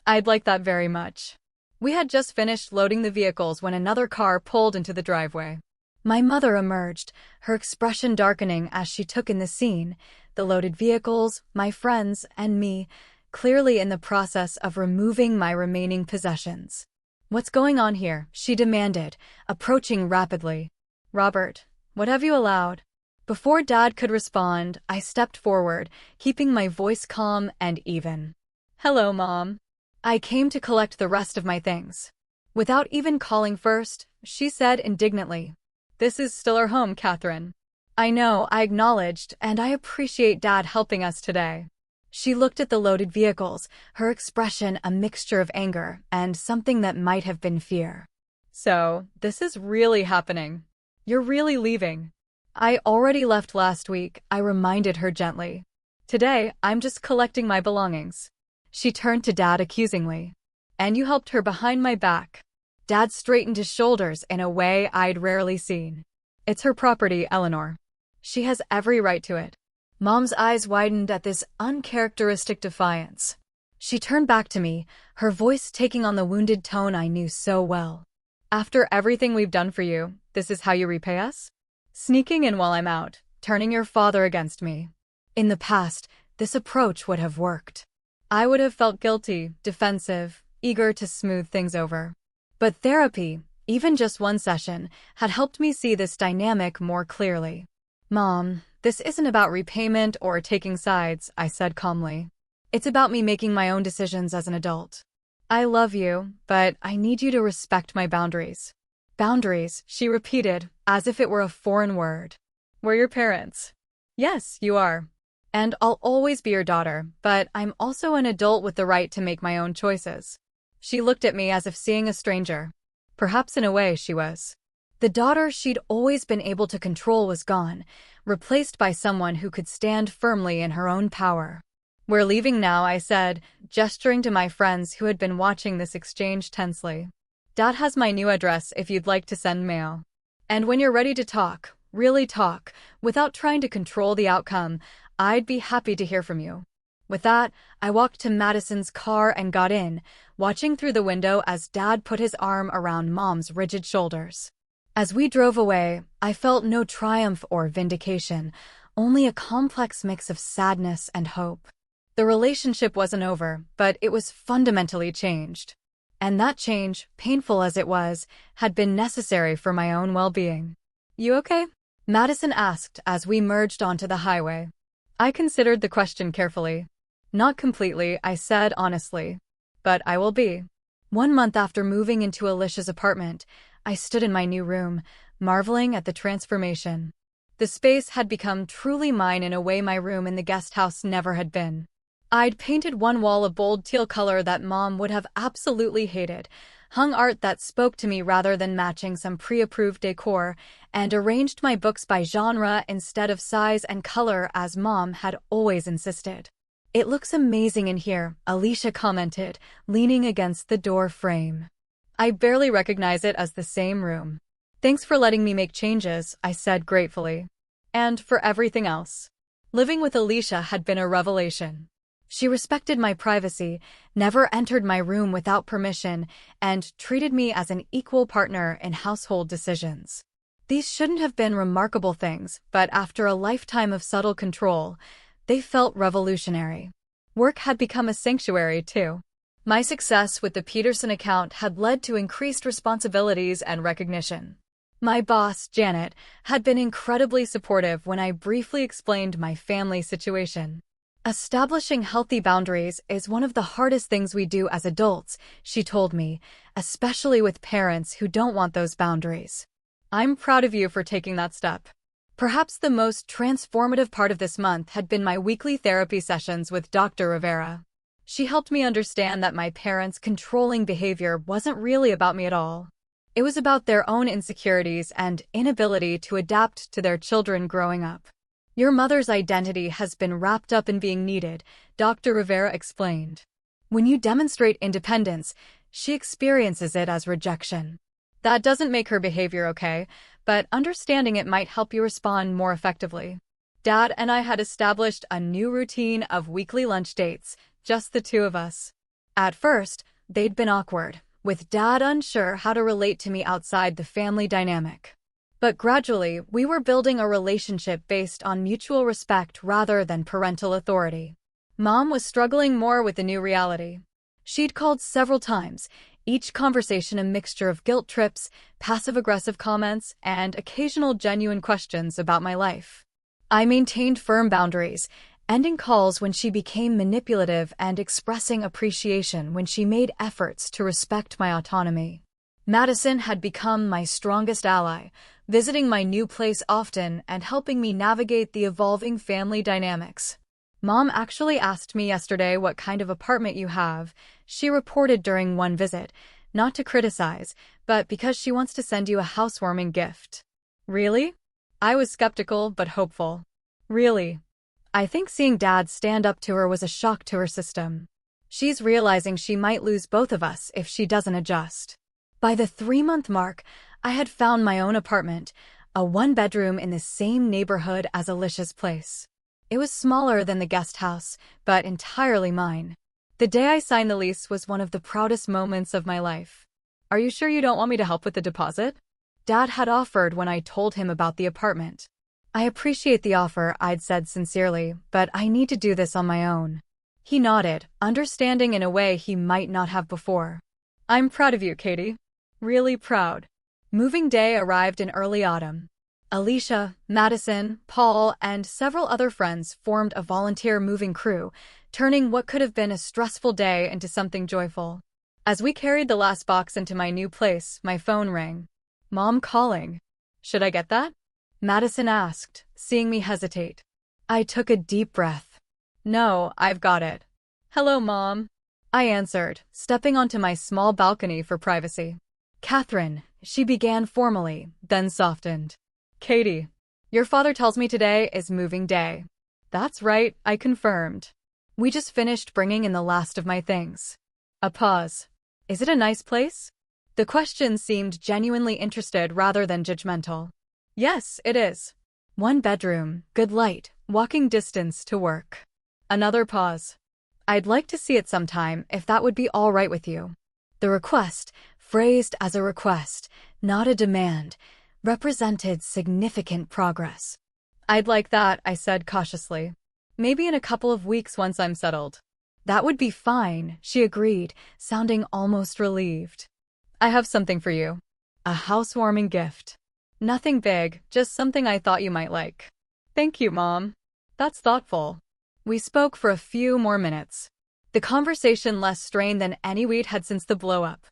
"I'd like that very much." We had just finished loading the vehicles when another car pulled into the driveway. My mother emerged, her expression darkening as she took in the scene, the loaded vehicles, my friends, and me, clearly in the process of removing my remaining possessions. "What's going on here?" she demanded, approaching rapidly. "Robert, what have you allowed?" Before Dad could respond, I stepped forward, keeping my voice calm and even. "Hello, Mom. I came to collect the rest of my things." Without even calling first, she said indignantly, "This is still our home, Catherine." "I know," I acknowledged, "and I appreciate Dad helping us today." She looked at the loaded vehicles, her expression a mixture of anger and something that might have been fear. "So, this is really happening. You're really leaving?" I already left last week, I reminded her gently. Today, I'm just collecting my belongings. She turned to Dad accusingly. And you helped her behind my back. Dad straightened his shoulders in a way I'd rarely seen. It's her property, Eleanor. She has every right to it. Mom's eyes widened at this uncharacteristic defiance. She turned back to me, her voice taking on the wounded tone I knew so well. After everything we've done for you, this is how you repay us? Sneaking in while I'm out, turning your father against me. In the past, this approach would have worked. I would have felt guilty, defensive, eager to smooth things over. But therapy, even just one session, had helped me see this dynamic more clearly. Mom, this isn't about repayment or taking sides, I said calmly. It's about me making my own decisions as an adult. I love you, but I need you to respect my boundaries. Boundaries, she repeated, as if it were a foreign word. We're your parents. Yes, you are. And I'll always be your daughter, but I'm also an adult with the right to make my own choices. She looked at me as if seeing a stranger. Perhaps in a way she was. The daughter she'd always been able to control was gone, replaced by someone who could stand firmly in her own power. We're leaving now, I said, gesturing to my friends who had been watching this exchange tensely. Dad has my new address if you'd like to send mail. And when you're ready to talk, really talk, without trying to control the outcome, I'd be happy to hear from you. With that, I walked to Madison's car and got in, watching through the window as Dad put his arm around Mom's rigid shoulders. As we drove away, I felt no triumph or vindication, only a complex mix of sadness and hope. The relationship wasn't over, but it was fundamentally changed. And that change, painful as it was, had been necessary for my own well-being. You okay? Madison asked as we merged onto the highway. I considered the question carefully. Not completely, I said honestly. But I will be. 1 month after moving into Alicia's apartment, I stood in my new room, marveling at the transformation. The space had become truly mine in a way my room in the guest house never had been. I'd painted one wall a bold teal color that Mom would have absolutely hated, hung art that spoke to me rather than matching some pre-approved decor, and arranged my books by genre instead of size and color as Mom had always insisted. It looks amazing in here, Alicia commented, leaning against the door frame. I barely recognize it as the same room. Thanks for letting me make changes, I said gratefully. And for everything else. Living with Alicia had been a revelation. She respected my privacy, never entered my room without permission, and treated me as an equal partner in household decisions. These shouldn't have been remarkable things, but after a lifetime of subtle control, they felt revolutionary. Work had become a sanctuary, too. My success with the Peterson account had led to increased responsibilities and recognition. My boss, Janet, had been incredibly supportive when I briefly explained my family situation. Establishing healthy boundaries is one of the hardest things we do as adults, she told me, especially with parents who don't want those boundaries. I'm proud of you for taking that step. Perhaps the most transformative part of this month had been my weekly therapy sessions with Dr. Rivera. She helped me understand that my parents' controlling behavior wasn't really about me at all. It was about their own insecurities and inability to adapt to their children growing up. Your mother's identity has been wrapped up in being needed, Dr. Rivera explained. When you demonstrate independence, she experiences it as rejection. That doesn't make her behavior okay, but understanding it might help you respond more effectively. Dad and I had established a new routine of weekly lunch dates, just the two of us. At first, they'd been awkward, with Dad unsure how to relate to me outside the family dynamic. But gradually, we were building a relationship based on mutual respect rather than parental authority. Mom was struggling more with the new reality. She'd called several times, each conversation a mixture of guilt trips, passive-aggressive comments, and occasional genuine questions about my life. I maintained firm boundaries, ending calls when she became manipulative and expressing appreciation when she made efforts to respect my autonomy. Madison had become my strongest ally, visiting my new place often and helping me navigate the evolving family dynamics. Mom actually asked me yesterday what kind of apartment you have, she reported during one visit, not to criticize, but because she wants to send you a housewarming gift. Really? I was skeptical but hopeful. Really? I think seeing Dad stand up to her was a shock to her system. She's realizing she might lose both of us if she doesn't adjust. By the 3-month mark, I had found my own apartment, a one-bedroom in the same neighborhood as Alicia's place. It was smaller than the guest house, but entirely mine. The day I signed the lease was one of the proudest moments of my life. Are you sure you don't want me to help with the deposit? Dad had offered when I told him about the apartment. I appreciate the offer, I'd said sincerely, but I need to do this on my own. He nodded, understanding in a way he might not have before. I'm proud of you, Katie. Really proud. Moving day arrived in early autumn. Alicia, Madison, Paul, and several other friends formed a volunteer moving crew, turning what could have been a stressful day into something joyful. As we carried the last box into my new place, my phone rang. Mom calling. Should I get that? Madison asked, seeing me hesitate. I took a deep breath. No, I've got it. Hello, Mom. I answered, stepping onto my small balcony for privacy. Catherine, she began formally, then softened. Katie, your father tells me today is moving day. That's right, I confirmed. We just finished bringing in the last of my things. A pause. Is it a nice place? The question seemed genuinely interested rather than judgmental. Yes, it is. 1 bedroom, good light, walking distance to work. Another pause. I'd like to see it sometime if that would be all right with you. The request, phrased as a request, not a demand, represented significant progress. I'd like that, I said cautiously. Maybe in a couple of weeks once I'm settled. That would be fine, she agreed, sounding almost relieved. I have something for you. A housewarming gift. Nothing big, just something I thought you might like. Thank you, Mom. That's thoughtful. We spoke for a few more minutes. The conversation less strained than any we'd had since the blow-up.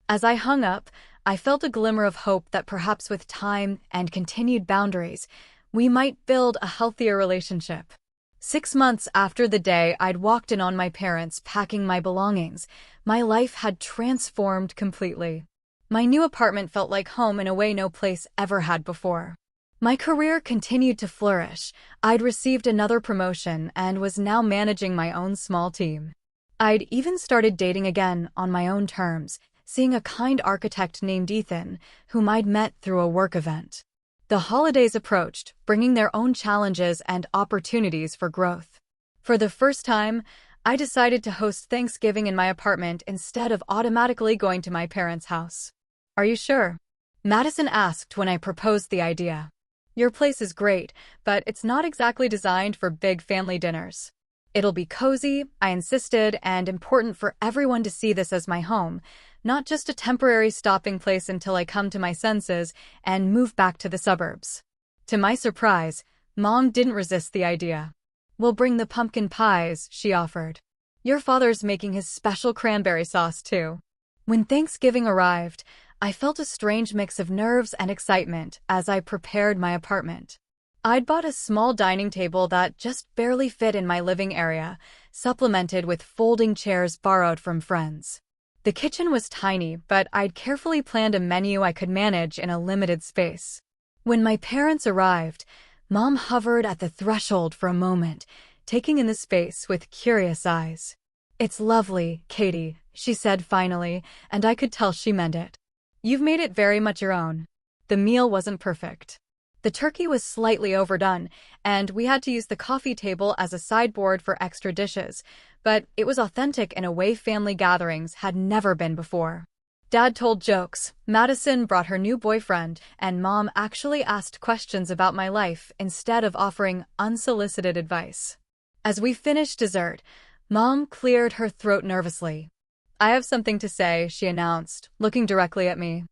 As I hung up, I felt a glimmer of hope that perhaps with time and continued boundaries, we might build a healthier relationship. 6 months after the day I'd walked in on my parents packing my belongings, my life had transformed completely. My new apartment felt like home in a way no place ever had before. My career continued to flourish. I'd received another promotion and was now managing my own small team. I'd even started dating again on my own terms, seeing a kind architect named Ethan, whom I'd met through a work event. The holidays approached, bringing their own challenges and opportunities for growth. For the first time, I decided to host Thanksgiving in my apartment instead of automatically going to my parents' house. Are you sure? Madison asked when I proposed the idea. Your place is great, but it's not exactly designed for big family dinners. It'll be cozy, I insisted, and important for everyone to see this as my home, not just a temporary stopping place until I come to my senses and move back to the suburbs. To my surprise, Mom didn't resist the idea. We'll bring the pumpkin pies, she offered. Your father's making his special cranberry sauce, too. When Thanksgiving arrived, I felt a strange mix of nerves and excitement as I prepared my apartment. I'd bought a small dining table that just barely fit in my living area, supplemented with folding chairs borrowed from friends. The kitchen was tiny, but I'd carefully planned a menu I could manage in a limited space. When my parents arrived, Mom hovered at the threshold for a moment, taking in the space with curious eyes. It's lovely, Katie, she said finally, and I could tell she meant it. You've made it very much your own. The meal wasn't perfect. The turkey was slightly overdone, and we had to use the coffee table as a sideboard for extra dishes, but it was authentic in a way family gatherings had never been before. Dad told jokes, Madison brought her new boyfriend, and Mom actually asked questions about my life instead of offering unsolicited advice. As we finished dessert, Mom cleared her throat nervously. I have something to say, she announced, looking directly at me.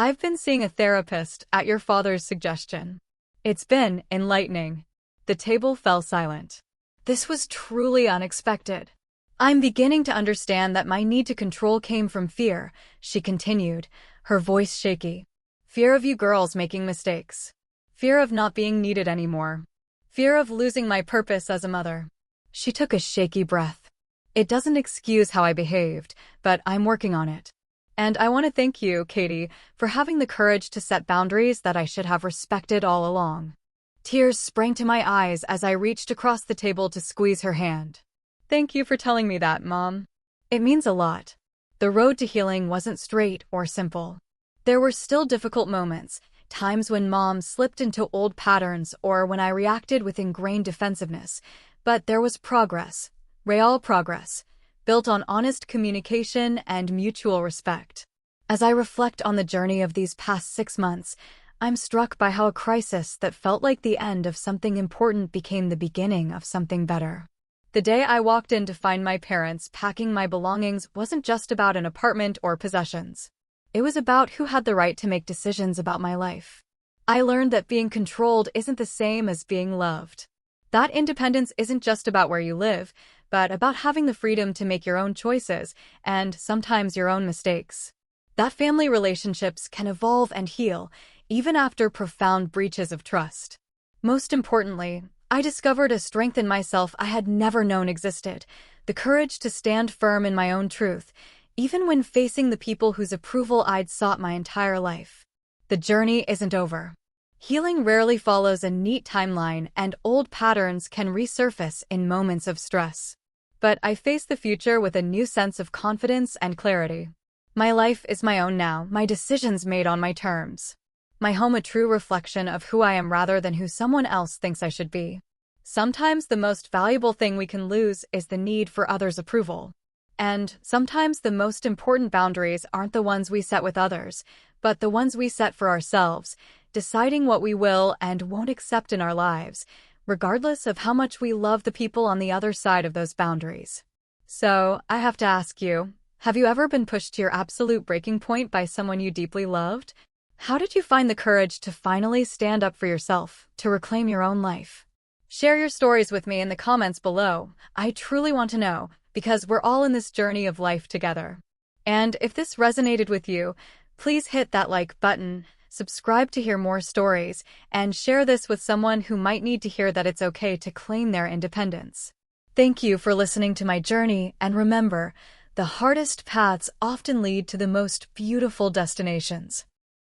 I've been seeing a therapist at your father's suggestion. It's been enlightening. The table fell silent. This was truly unexpected. I'm beginning to understand that my need to control came from fear, she continued, her voice shaky. Fear of you girls making mistakes. Fear of not being needed anymore. Fear of losing my purpose as a mother. She took a shaky breath. It doesn't excuse how I behaved, but I'm working on it. And I want to thank you, Katie, for having the courage to set boundaries that I should have respected all along. Tears sprang to my eyes as I reached across the table to squeeze her hand. Thank you for telling me that, Mom. It means a lot. The road to healing wasn't straight or simple. There were still difficult moments, times when Mom slipped into old patterns or when I reacted with ingrained defensiveness, but there was progress, real progress, built on honest communication and mutual respect. As I reflect on the journey of these past 6 months, I'm struck by how a crisis that felt like the end of something important became the beginning of something better. The day I walked in to find my parents packing my belongings wasn't just about an apartment or possessions. It was about who had the right to make decisions about my life. I learned that being controlled isn't the same as being loved. That independence isn't just about where you live, but about having the freedom to make your own choices and sometimes your own mistakes. That family relationships can evolve and heal, even after profound breaches of trust. Most importantly, I discovered a strength in myself I had never known existed, the courage to stand firm in my own truth, even when facing the people whose approval I'd sought my entire life. The journey isn't over. Healing rarely follows a neat timeline, and old patterns can resurface in moments of stress. But I face the future with a new sense of confidence and clarity. My life is my own now, my decisions made on my terms. My home a true reflection of who I am rather than who someone else thinks I should be. Sometimes the most valuable thing we can lose is the need for others' approval. And sometimes the most important boundaries aren't the ones we set with others, but the ones we set for ourselves, deciding what we will and won't accept in our lives, regardless of how much we love the people on the other side of those boundaries. So, I have to ask you, have you ever been pushed to your absolute breaking point by someone you deeply loved? How did you find the courage to finally stand up for yourself, to reclaim your own life? Share your stories with me in the comments below. I truly want to know, because we're all in this journey of life together. And if this resonated with you, please hit that like button, subscribe to hear more stories, and share this with someone who might need to hear that it's okay to claim their independence. Thank you for listening to my journey, and remember, the hardest paths often lead to the most beautiful destinations.